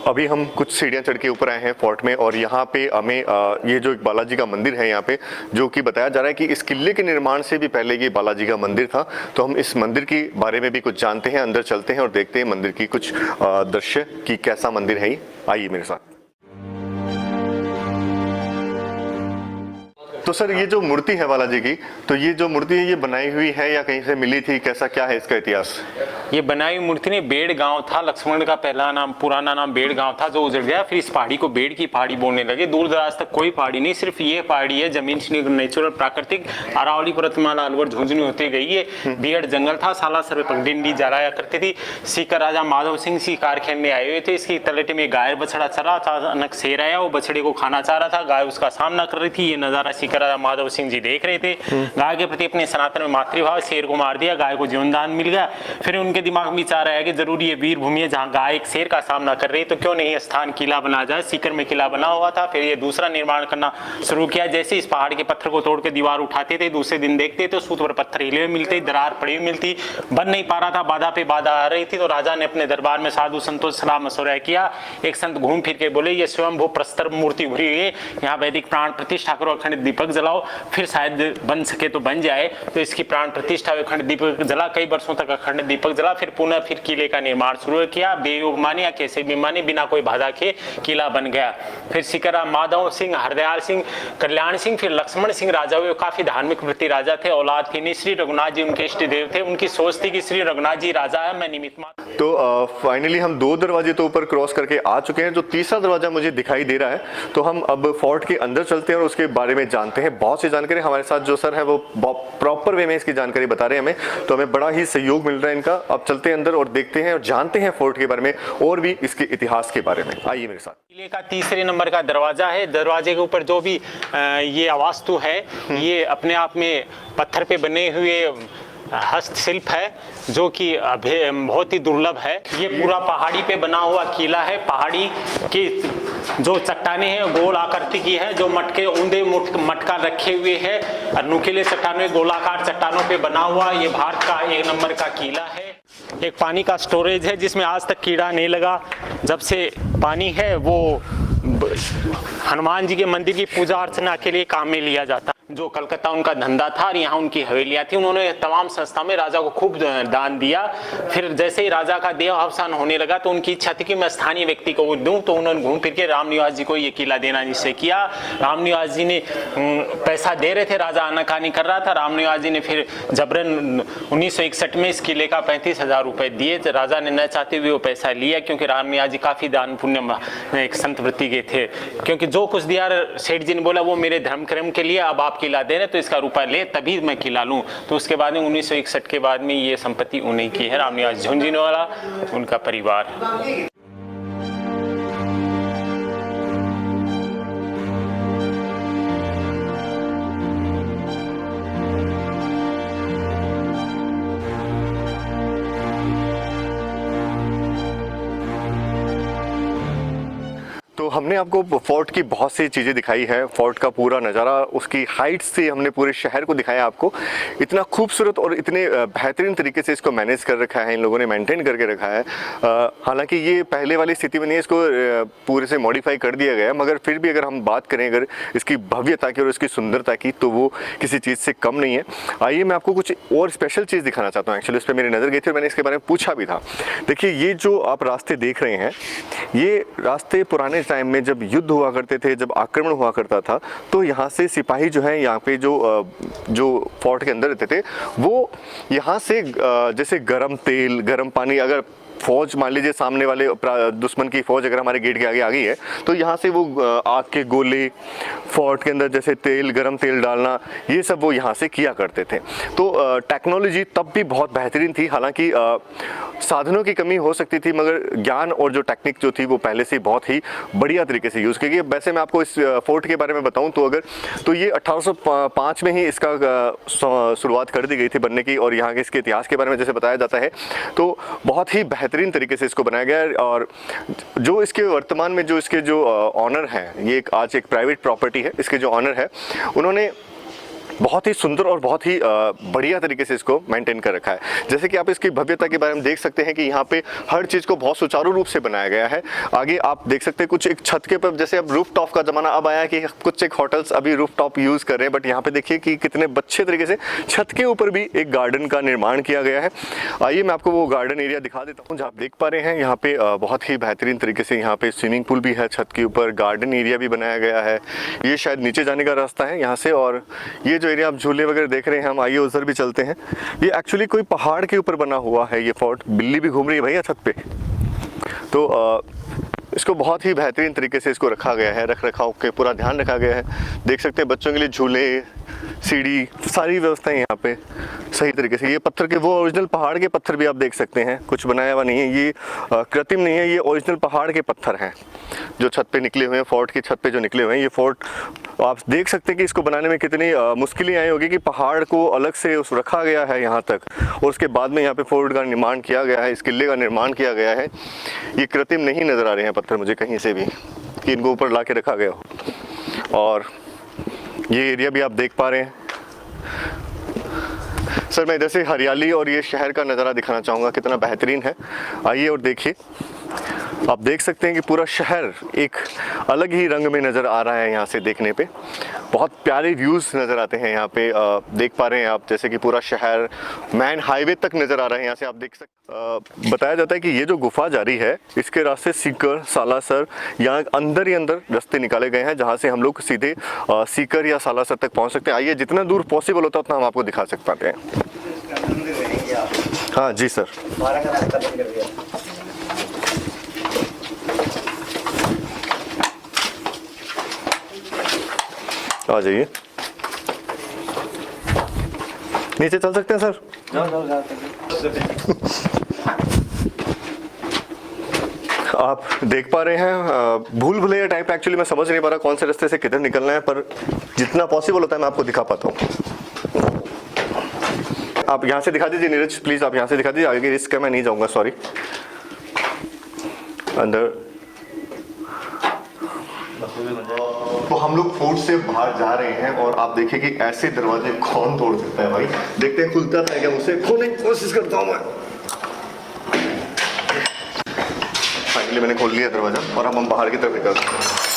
अभी हम कुछ सीढ़ियाँ चढ़ के ऊपर आए हैं फोर्ट में, और यहाँ पे हमें ये जो एक बालाजी का मंदिर है यहाँ पे, जो कि बताया जा रहा है कि इस किले के निर्माण से भी पहले ये बालाजी का मंदिर था। तो हम इस मंदिर के बारे में भी कुछ जानते हैं, अंदर चलते हैं और देखते हैं मंदिर की कुछ दृश्य कि कैसा मंदिर है ये। आइए मेरे साथ। तो सर, ये जो मूर्ति है बालाजी की, तो ये जो मूर्ति है ये बनाई हुई है या कहीं से मिली थी, कैसा क्या है इसका इतिहास? ये बनाई हुई मूर्ति ने बेड़ गांव था, लक्ष्मण का पहला नाम, पुराना नाम बेड़ गांव था, जो उजड़ गया। फिर इस पहाड़ी को बेड़ की पहाड़ी बोलने लगे। दूर दराज तक कोई पहाड़ी नहीं, सिर्फ ये पहाड़ी है, जमीन से नेचुरल प्राकृतिक अरावली पर्वतमाला अलवर झुंझुनू होती गई है। बीहड़ जंगल था, सालासर पगडंडी जा रहा करती थी। सीकर राजा माधव सिंह शिकार खेलने आए हुए थे। इसकी तलेटे में गाय बछड़ा चरा, अचानक शेर आया, वो बछड़े को खाना चाह रहा था, गाय उसका सामना कर रही थी। ये नजारा राजा माधव सिंह जी देख रहे थे। गाय के प्रति अपने सनातन में मातृभाव, शेर को मार दिया, गाय को जीवन दान मिल गया। फिर उनके दिमाग में विचार आया कि जरूरी ये वीर भूमि है, जहां गाय एक शेर का सामना कर रही है, तो क्यों नहीं स्थान किला बना जाए। सीकर में किला बना हुआ था। फिर ये दूसरा निर्माण करना शुरू किया। जैसे इस पहाड़ के पत्थर को तोड़ के दीवार उठाते थे, दूसरे दिन देखते तो सूत पर पत्थर हिले हुए मिलते, दरार पड़ी हुई मिलती, बन नहीं पा रहा था, बाधा पे बाधा आ रही थी। तो राजा ने अपने दरबार में साधु संतों से सलाह मशवरा किया। एक संत घूम फिर के बोले, ये स्वयंभू प्रस्तर मूर्ति उभरी हुई है, यहाँ वैदिक प्राण प्रतिष्ठा करो, अखंड दीपक जलाओ, फिर शायद बन सके तो बन जाए। तो इसकी प्राण प्रतिष्ठा, अखंड दीपक जला, कई वर्षों तक अखंड दीपक जला। फिर पुनः फिर किले का निर्माण शुरू किया। बेयोग माने या कैसे भी माने, बिना कोई बाधा के किला बन गया। फिर सिकरा माधव सिंह, हरदयाल सिंह, कल्याण सिंह, फिर लक्ष्मण सिंह राजा हुए। काफी धार्मिक वृत्ति राजा थे, औलाद थी नहीं। श्री रघुनाथ जी उनके इष्ट देव थे। उनकी सोच थी कि श्री रघुनाथ जी राजा है, मैं निमित्त मात्र। तो फाइनली हम 2 दरवाजे तो ऊपर क्रॉस करके आ चुके हैं। जो तीसरा दरवाजा मुझे दिखाई दे रहा है, तो हम अब फोर्ट के अंदर चलते हैं और उसके बारे में जानते हैं। बहुत सी जानकारी हमारे साथ जो सर है वो प्रॉपर वे में इसकी जानकारी बता रहे हैं हमें, तो हमें बड़ा ही सहयोग मिल रहा है इनका। अब चलते हैं अंदर और देखते हैं और जानते हैं फोर्ट के बारे में और भी इसके इतिहास के बारे में। आइए मेरे साथ। किले का तीसरे नंबर का दरवाजा है। दरवाजे के ऊपर जो भी ये वास्तु है, ये अपने आप में पत्थर पे बने हुए हस्तशिल्प है, जो कि बहुत ही दुर्लभ है। ये पूरा पहाड़ी पे बना हुआ किला है। पहाड़ी की जो चट्टाने हैं गोल आकृति की है, जो मटके ऊंधे मटका रखे हुए हैं और नुकीले चट्टानों, गोलाकार चट्टानों पे बना हुआ ये भारत का 1 नंबर का किला है। एक पानी का स्टोरेज है जिसमें आज तक कीड़ा नहीं लगा। जब से पानी है वो हनुमान जी के मंदिर की पूजा अर्चना के लिए काम में लिया जाता। जो कलकत्ता उनका धंधा था और यहाँ उनकी हवेलियां थी। उन्होंने तमाम संस्था में राजा को खूब दान दिया। फिर जैसे ही राजा का देह अवसान होने लगा तो उनकी इच्छा थी कि मैं स्थानीय व्यक्ति को दूं, तो उन्होंने घूम फिर के रामनिवास जी को ये किला देना निश्चय किया। रामनिवास जी ने पैसा दे रहे थे, राजा आनाकानी कर रहा था। रामनिवास जी ने फिर जबरन 1961 में इस किले का 35,000 रुपए दिए। तो राजा ने न चाहते हुए वो पैसा लिया, क्योंकि रामनिवास जी काफी दान पुण्य एक संत वृत्ति के थे। क्योंकि जो कुछ दिया सेठ जी ने बोला वो मेरे धर्म कर्म के लिए, अब आप किला दे रहे तो इसका रुपया ले तभी मैं किला लूं। तो उसके बाद में 1961 के बाद में ये संपत्ति उन्हीं की है, रामनिवास झुंझुनूवाला उनका परिवार। तो हमने आपको फोर्ट की बहुत सी चीज़ें दिखाई है, फोर्ट का पूरा नज़ारा, उसकी हाइट से हमने पूरे शहर को दिखाया आपको। इतना खूबसूरत और इतने बेहतरीन तरीके से इसको मैनेज कर रखा है इन लोगों ने, मेंटेन करके रखा है। हालांकि ये पहले वाली स्थिति में नहीं, इसको पूरे से मॉडिफाई कर दिया गया, मगर फिर भी अगर हम बात करें अगर इसकी भव्यता की और इसकी सुंदरता की, तो वो किसी चीज़ से कम नहीं है। आइए मैं आपको कुछ और स्पेशल चीज़ दिखाना चाहता हूँ। एक्चुअली उस पर मेरी नज़र गई थी और मैंने इसके बारे में पूछा भी था। देखिए, ये जो आप रास्ते देख रहे हैं, ये रास्ते पुराने टाइम में जब युद्ध हुआ करते थे, जब आक्रमण हुआ करता था, तो यहाँ से सिपाही जो है यहाँ पे जो फोर्ट के अंदर रहते थे, वो यहाँ से जैसे गरम तेल, गरम पानी, अगर फौज मान लीजिए सामने वाले दुश्मन की फौज अगर हमारे गेट के आगे आ गई है, तो यहाँ से वो आग के गोले, फोर्ट के अंदर जैसे तेल, गरम तेल डालना, ये सब वो यहाँ से किया करते थे। तो टेक्नोलॉजी तब भी बहुत बेहतरीन थी। हालांकि साधनों की कमी हो सकती थी, मगर ज्ञान और जो टेक्निक जो थी वो पहले से बहुत ही बढ़िया तरीके से यूज़ की गई। वैसे मैं आपको इस फोर्ट के बारे में बताऊँ तो ये 1805 में ही इसका शुरुआत कर दी गई थी बनने की, और यहाँ के इसके इतिहास के बारे में जैसे बताया जाता है तो बहुत ही बेहतरीन तरीके से इसको बनाया गया है। और जो इसके वर्तमान में जो इसके जो ऑनर हैं, ये आज एक प्राइवेट प्रॉपर्टी है। इसके जो ऑनर है, उन्होंने बहुत ही सुंदर और बहुत ही बढ़िया तरीके से इसको मेंटेन कर रखा है। जैसे कि आप इसकी भव्यता के बारे में देख सकते हैं कि यहाँ पे हर चीज़ को बहुत सुचारू रूप से बनाया गया है। आगे आप देख सकते हैं कुछ एक छत के ऊपर, जैसे अब रूफ टॉप का ज़माना अब आया है कि कुछ एक होटल्स अभी रूफ टॉप यूज़ कर रहे हैं, बट यहाँ पे देखिए कि कितने अच्छे तरीके से छत के ऊपर भी एक गार्डन का निर्माण किया गया है। आइए मैं आपको वो गार्डन एरिया दिखा देता हूँ। जहाँ आप देख पा रहे हैं यहाँ पे बहुत ही बेहतरीन तरीके से यहाँ पे स्विमिंग पूल भी है, छत के ऊपर गार्डन एरिया भी बनाया गया है। ये शायद नीचे जाने का रास्ता है यहाँ से, और ये जो एरिया आप झूले वगैरह देख रहे हैं, हम आइए उधर भी चलते हैं। ये एक्चुअली कोई पहाड़ के ऊपर बना हुआ है ये फोर्ट। बिल्ली भी घूम रही है भैया छत पे। तो इसको बहुत ही बेहतरीन तरीके से इसको रखा गया है, रख रखाव के पूरा ध्यान रखा गया है। देख सकते हैं बच्चों के लिए झूले, सीढ़ी, सारी व्यवस्थाएं यहाँ पे सही तरीके से। ये पत्थर के वो ओरिजिनल पहाड़ के पत्थर भी आप देख सकते हैं, कुछ बनाया हुआ नहीं है, ये कृत्रिम नहीं है, ये ओरिजिनल पहाड़ के पत्थर हैं जो छत पे निकले हुए हैं, फोर्ट की छत पे जो निकले हुए हैं। ये फोर्ट आप देख सकते हैं कि इसको बनाने में कितनी मुश्किलें आई होगी कि पहाड़ को अलग से उस रखा गया है यहाँ तक, और उसके बाद में यहाँ पे फोर्ट का निर्माण किया गया है, इस किले का निर्माण किया गया है। ये कृत्रिम नहीं नज़र आ रहे हैं पत्थर मुझे कहीं से भी कि इनको ऊपर ला के रखा गया हो। और ये एरिया भी आप देख पा रहे हैं। सर मैं इधर से हरियाली और ये शहर का नज़ारा दिखाना चाहूँगा, कितना बेहतरीन है। आइए और देखिए, आप देख सकते हैं कि पूरा शहर एक अलग ही रंग में नज़र आ रहा है यहाँ से देखने पे। बहुत प्यारे व्यूज़ नज़र आते हैं यहाँ पे। देख पा रहे हैं आप, जैसे कि पूरा शहर मैन हाईवे तक नज़र आ रहा है यहाँ से, आप देख सकते। बताया जाता है कि ये जो गुफा जारी है, इसके रास्ते सीकर, सालासर, यहाँ अंदर ही अंदर रास्ते निकाले गए हैं जहाँ से हम लोग सीधे सीकर या सालासर तक पहुँच सकते हैं। आइए, जितना दूर पॉसिबल होता है उतना हम आपको दिखा सकते पाते हैं। हाँ जी सर। आ जाइए, नीचे चल सकते हैं सर। आप देख पा रहे हैं भूल भुलैया टाइप। एक्चुअली मैं समझ नहीं पा रहा कौन से रास्ते से किधर निकलना है, पर जितना पॉसिबल होता है मैं आपको दिखा पाता हूँ। आप यहाँ से दिखा दीजिए नीरज प्लीज, आप यहाँ से दिखा दीजिए, आगे रिस्क है, मैं नहीं जाऊँगा, सॉरी। अंदर तो हम लोग फोर्ट से बाहर जा रहे हैं, और आप देखिए कि ऐसे दरवाजे कौन तोड़ सकता है भाई। देखते हैं खुलता है क्या, मुझसे खोलने की कोशिश करता हूँ मैं। फाइनली मैंने खोल लिया दरवाजा और अब हम बाहर की तरफ निकलते हैं।